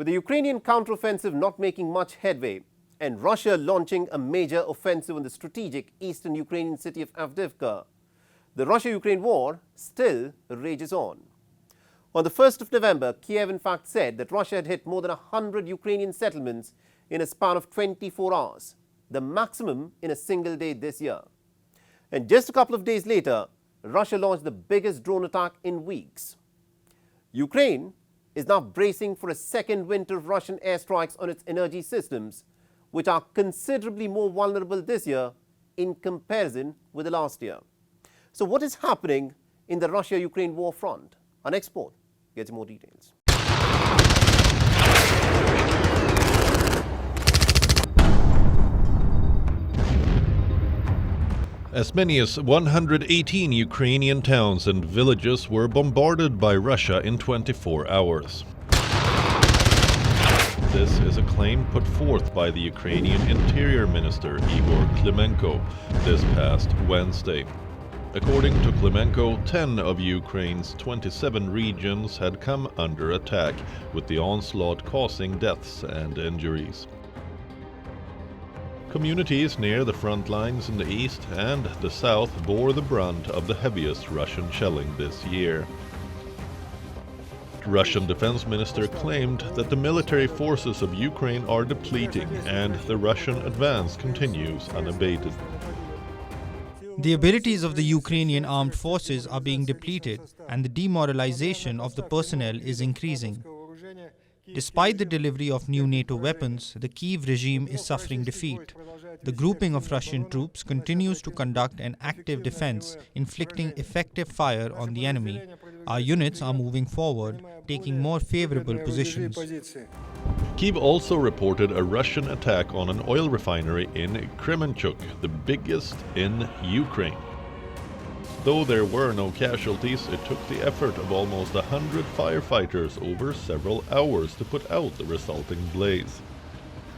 With the Ukrainian counteroffensive not making much headway and Russia launching a major offensive on the strategic eastern Ukrainian city of Avdiivka, the Russia-Ukraine war still rages on. On the 1st of November, Kyiv in fact said that Russia had hit more than 100 Ukrainian settlements in a span of 24 hours, the maximum in a single day this year. And just a couple of days later, Russia launched the biggest drone attack in weeks. Ukraine is now bracing for a second winter of Russian airstrikes on its energy systems, which are considerably more vulnerable this year in comparison with the last year. So what is happening in the Russia-Ukraine war front? Our next report gets more details. As many as 118 Ukrainian towns and villages were bombarded by Russia in 24 hours. This is a claim put forth by the Ukrainian Interior Minister Igor Klimenko this past Wednesday. According to Klimenko, 10 of Ukraine's 27 regions had come under attack, with the onslaught causing deaths and injuries. Communities near the front lines in the east and the south bore the brunt of the heaviest Russian shelling this year. The Russian defense minister claimed that the military forces of Ukraine are depleting and the Russian advance continues unabated. The abilities of the Ukrainian armed forces are being depleted and the demoralization of the personnel is increasing. Despite the delivery of new NATO weapons, the Kyiv regime is suffering defeat. The grouping of Russian troops continues to conduct an active defense, inflicting effective fire on the enemy. Our units are moving forward, taking more favorable positions. Kyiv also reported a Russian attack on an oil refinery in Kremenchuk, the biggest in Ukraine. Though there were no casualties, it took the effort of almost 100 firefighters over several hours to put out the resulting blaze.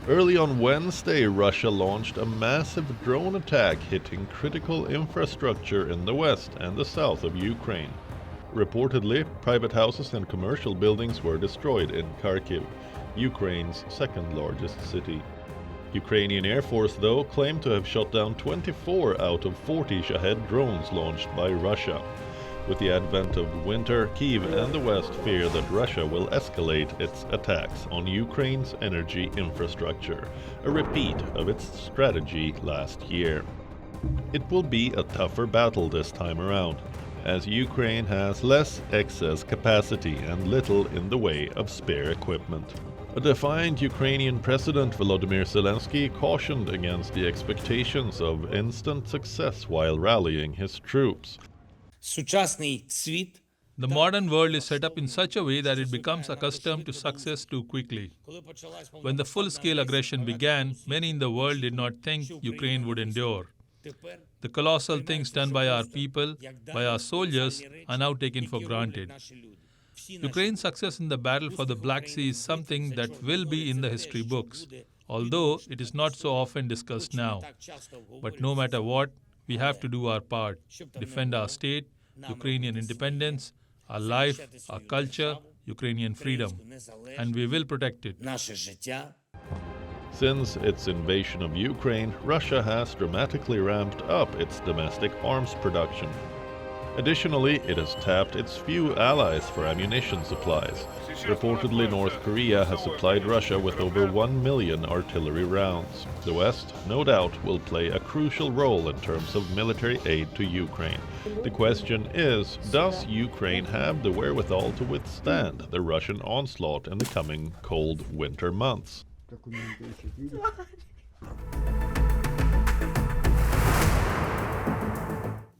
Early on Wednesday, Russia launched a massive drone attack hitting critical infrastructure in the west and the south of Ukraine. Reportedly, private houses and commercial buildings were destroyed in Kyiv, Ukraine's second largest city. Ukrainian Air Force, though, claimed to have shot down 24 out of 40 Shahed drones launched by Russia. With the advent of winter, Kyiv and the West fear that Russia will escalate its attacks on Ukraine's energy infrastructure, a repeat of its strategy last year. It will be a tougher battle this time around, as Ukraine has less excess capacity and little in the way of spare equipment. A defiant Ukrainian President Volodymyr Zelensky cautioned against the expectations of instant success while rallying his troops. The modern world is set up in such a way that it becomes accustomed to success too quickly. When the full-scale aggression began, many in the world did not think Ukraine would endure. The colossal things done by our people, by our soldiers, are now taken for granted. Ukraine's success in the battle for the Black Sea is something that will be in the history books, although it is not so often discussed now. But no matter what, we have to do our part, defend our state, Ukrainian independence, our life, our culture, Ukrainian freedom, and we will protect it. Since its invasion of Ukraine, Russia has dramatically ramped up its domestic arms production. Additionally, it has tapped its few allies for ammunition supplies. Reportedly, North Korea has supplied Russia with over 1 million artillery rounds. The West, no doubt, will play a crucial role in terms of military aid to Ukraine. The question is, does Ukraine have the wherewithal to withstand the Russian onslaught in the coming cold winter months?